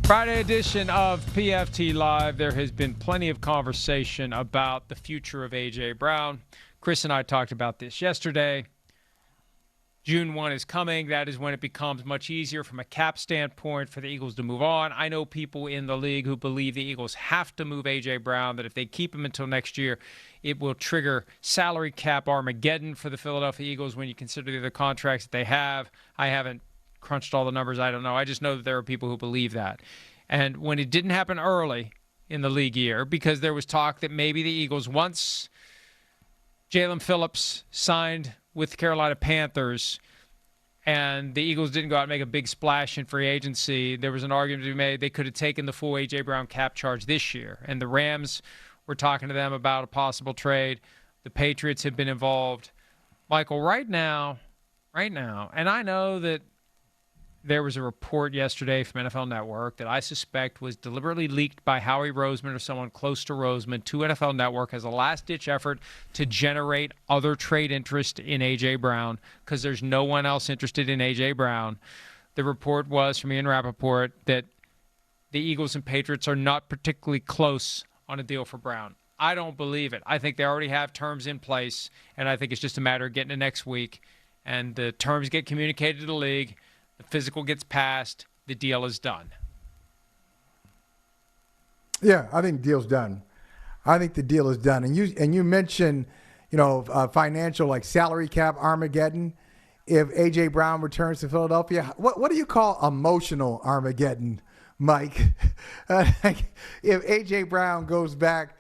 Friday edition of PFT Live. There has been plenty of conversation about the future of A.J. Brown. Chris and I talked about this yesterday. June 1 is coming. That is when it becomes much easier from a cap standpoint for the Eagles to move on. I know people in the league who believe the Eagles have to move A.J. Brown, that if they keep him until next year, it will trigger salary cap Armageddon for the Philadelphia Eagles when you consider the other contracts that they have. I haven't crunched all the numbers. I don't know. I just know that there are people who believe that. And when it didn't happen early in the league year, because there was talk that maybe the Eagles, once Jalen Phillips signed with the Carolina Panthers and the Eagles didn't go out and make a big splash in free agency, there was an argument to be made they could have taken the full A.J. Brown cap charge this year. And the Rams were talking to them about a possible trade. The Patriots have been involved. Michael, right now, and I know that there was a report yesterday from NFL Network that I suspect was deliberately leaked by Howie Roseman or someone close to Roseman to NFL Network as a last-ditch effort to generate other trade interest in A.J. Brown because there's no one else interested in A.J. Brown. The report was from Ian Rappaport that the Eagles and Patriots are not particularly close on a deal for Brown. I don't believe it. I think they already have terms in place, and I think it's just a matter of getting it next week. And the terms get communicated to the league. The physical gets passed. The deal is done. Yeah, I think the deal's done. And you mentioned, financial, like salary cap Armageddon. If A.J. Brown returns to Philadelphia, what do you call emotional Armageddon, Mike? If A.J. Brown goes back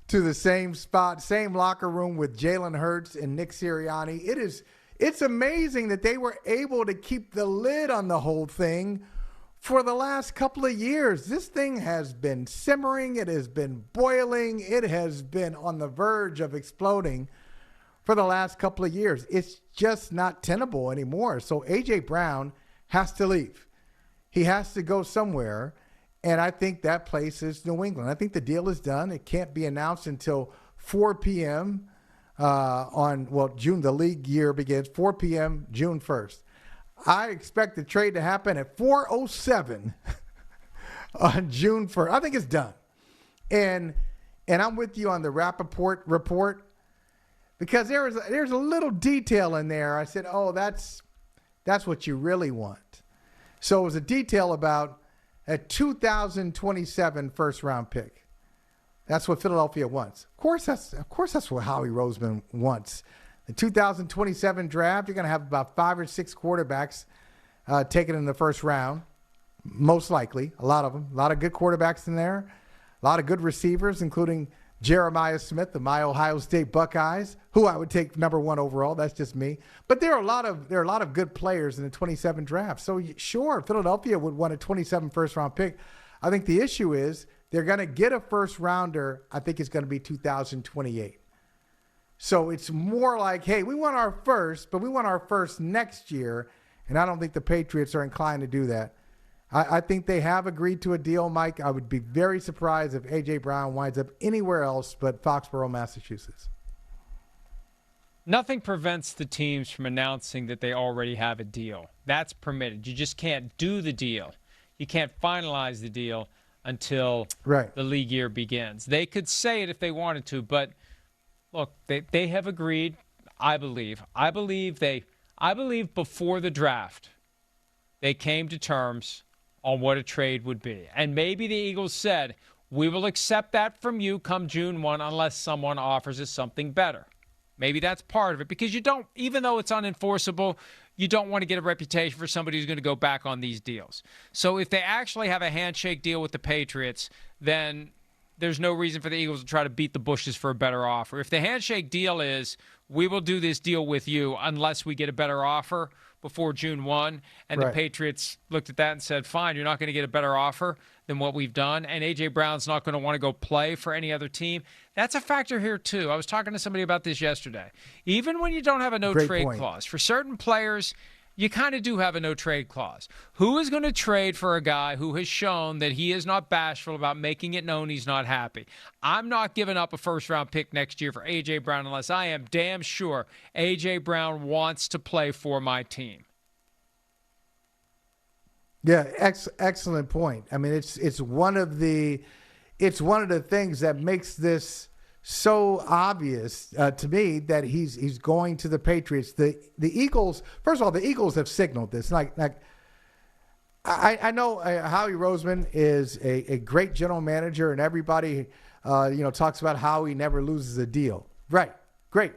to the same spot, same locker room with Jalen Hurts and Nick Sirianni, it's amazing that they were able to keep the lid on the whole thing for the last couple of years. This thing has been simmering. It has been boiling. It has been on the verge of exploding for the last couple of years. It's just not tenable anymore. So A.J. Brown has to leave. He has to go somewhere, and I think that place is New England. I think the deal is done. It can't be announced until 4 p.m., June, the league year begins 4 p.m. June 1st. I expect the trade to happen at 4:07 on June 1st. I think it's done. And I'm with you on the Rappaport report because there's a little detail in there. I said, oh, that's what you really want. So it was a detail about a 2027 first round pick. That's what Philadelphia wants. Of course, that's what Howie Roseman wants. The 2027 draft, you're going to have about 5 or 6 quarterbacks taken in the first round, most likely. A lot of them. A lot of good quarterbacks in there. A lot of good receivers, including Jeremiah Smith of my Ohio State Buckeyes, who I would take number 1 overall. That's just me. But there are a lot of good players in the 27 draft. So sure, Philadelphia would want a 27 first round pick. I think the issue is they're going to get a first rounder. I think it's going to be 2028. So it's more like, hey, we want our first, but we want our first next year. And I don't think the Patriots are inclined to do that. I think they have agreed to a deal, Mike. I would be very surprised if A.J. Brown winds up anywhere else but Foxborough, Massachusetts. Nothing prevents the teams from announcing that they already have a deal. That's permitted. You just can't do the deal. You can't finalize the deal until the league year begins. They could say it if they wanted to, but look, they have agreed, I believe. I believe before the draft, they came to terms on what a trade would be. And maybe the Eagles said, we will accept that from you come June 1 unless someone offers us something better. Maybe that's part of it because you don't, even though it's unenforceable, you don't want to get a reputation for somebody who's going to go back on these deals. So if they actually have a handshake deal with the Patriots, then there's no reason for the Eagles to try to beat the bushes for a better offer. If the handshake deal is, we will do this deal with you unless we get a better offer before June 1, and the Patriots looked at that and said, fine, you're not going to get a better offer than what we've done, and A.J. Brown's not going to want to go play for any other team. That's a factor here, too. I was talking to somebody about this yesterday. Even when you don't have a no-trade clause, for certain players, you kind of do have a no-trade clause. Who is going to trade for a guy who has shown that he is not bashful about making it known he's not happy? I'm not giving up a first-round pick next year for A.J. Brown unless I am damn sure A.J. Brown wants to play for my team. Yeah, excellent point. I mean, it's one of the things that makes this so obvious to me that he's going to the Patriots. The Eagles, first of all, the Eagles have signaled this. Like I know Howie Roseman is a great general manager, and everybody talks about how he never loses a deal. Right, great.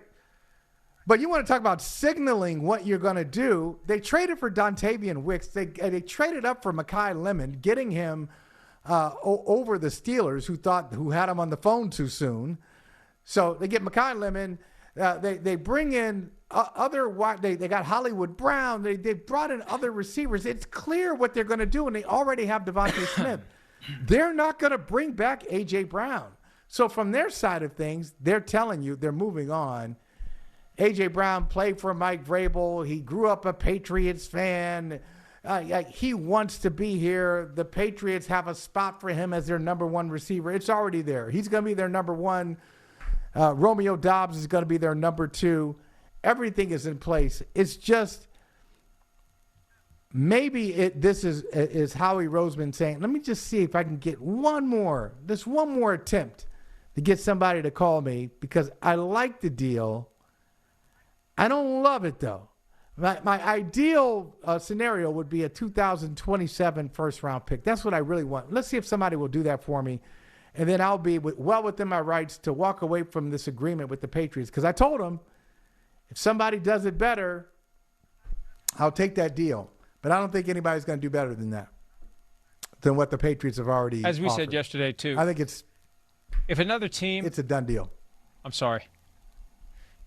But you want to talk about signaling what you're going to do. They traded for Dontavian Wicks. They traded up for Mekhi Lemon, getting him over the Steelers, who had him on the phone too soon. So they get Mekhi Lemon. They bring in they got Hollywood Brown. They brought in other receivers. It's clear what they're going to do, and they already have Devontae Smith. They're not going to bring back A.J. Brown. So from their side of things, they're telling you they're moving on. A.J. Brown played for Mike Vrabel. He grew up a Patriots fan. He wants to be here. The Patriots have a spot for him as their number one receiver. It's already there. He's going to be their number one. Romeo Doubs is going to be their number two. Everything is in place. It's just maybe this is Howie Roseman saying, let me just see if I can get one more attempt to get somebody to call me because I like the deal. I don't love it, though. My ideal scenario would be a 2027 first-round pick. That's what I really want. Let's see if somebody will do that for me. And then I'll be well within my rights to walk away from this agreement with the Patriots. Because I told them, if somebody does it better, I'll take that deal. But I don't think anybody's going to do better than that, than what the Patriots have already As we offered. said yesterday, too. I think it's a done deal. I'm sorry.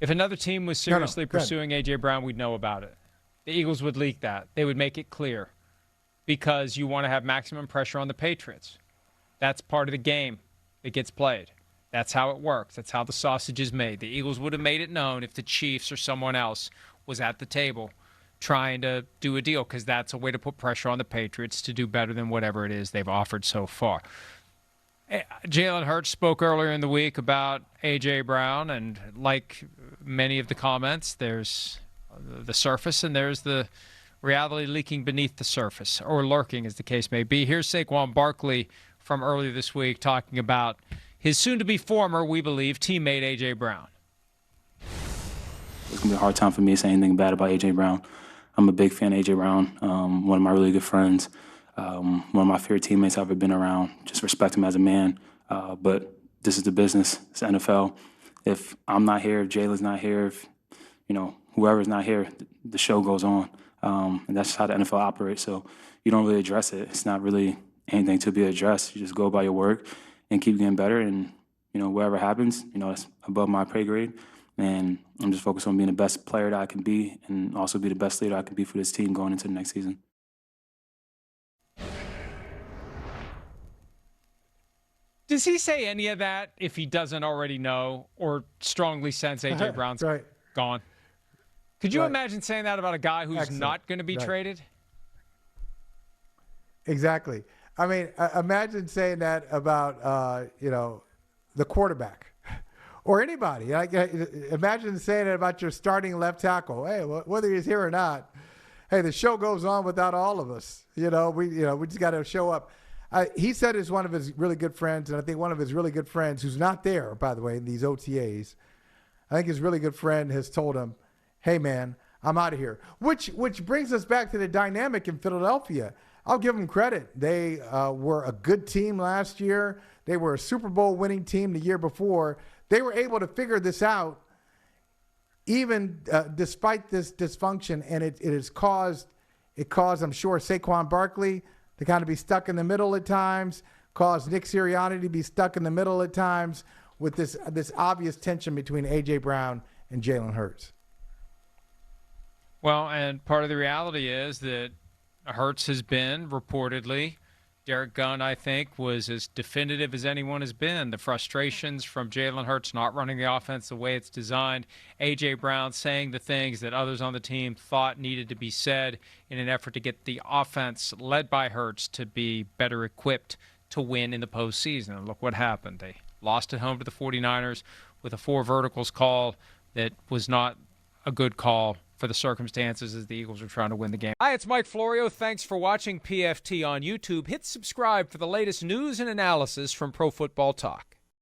If another team was seriously pursuing A.J. Brown, we'd know about it. The Eagles would leak that. They would make it clear because you want to have maximum pressure on the Patriots. That's part of the game that gets played. That's how it works. That's how the sausage is made. The Eagles would have made it known if the Chiefs or someone else was at the table trying to do a deal because that's a way to put pressure on the Patriots to do better than whatever it is they've offered so far. Jalen Hurts spoke earlier in the week about A.J. Brown, and like many of the comments, there's the surface and there's the reality leaking beneath the surface, or lurking as the case may be. Here's Saquon Barkley from earlier this week talking about his soon-to-be former, we believe, teammate A.J. Brown. It's going to be a hard time for me to say anything bad about A.J. Brown. I'm a big fan of A.J. Brown, one of my really good friends. One of my favorite teammates I've ever been around. Just respect him as a man. But this is the business. It's the NFL. If I'm not here, if Jalen's not here, if whoever's not here, the show goes on. And that's just how the NFL operates. So you don't really address it. It's not really anything to be addressed. You just go about your work and keep getting better. And whatever happens, that's above my pay grade. And I'm just focused on being the best player that I can be, and also be the best leader I can be for this team going into the next season. Does he say any of that if he doesn't already know or strongly sense A.J. Brown's gone? Could you imagine saying that about a guy who's not going to be traded? Exactly. I mean, imagine saying that about, the quarterback or anybody. Like, imagine saying it about your starting left tackle. Hey, whether he's here or not, hey, the show goes on without all of us. We just got to show up. He said it's one of his really good friends, and I think one of his really good friends, who's not there, by the way, in these OTAs, I think his really good friend has told him, hey, man, I'm out of here. Which brings us back to the dynamic in Philadelphia. I'll give them credit. They were a good team last year. They were a Super Bowl winning team the year before. They were able to figure this out even despite this dysfunction, and it caused, I'm sure, Saquon Barkley to kind of be stuck in the middle at times, caused Nick Sirianni to be stuck in the middle at times with this obvious tension between A.J. Brown and Jalen Hurts. Well, and part of the reality is that Hurts has been, reportedly, Derek Gunn, I think, was as definitive as anyone has been. The frustrations from Jalen Hurts not running the offense the way it's designed. A.J. Brown saying the things that others on the team thought needed to be said in an effort to get the offense led by Hurts to be better equipped to win in the postseason. And look what happened. They lost at home to the 49ers with a 4 verticals call that was not a good call for the circumstances as the Eagles are trying to win the game. Hi, it's Mike Florio. Thanks for watching PFT on YouTube. Hit subscribe for the latest news and analysis from Pro Football Talk.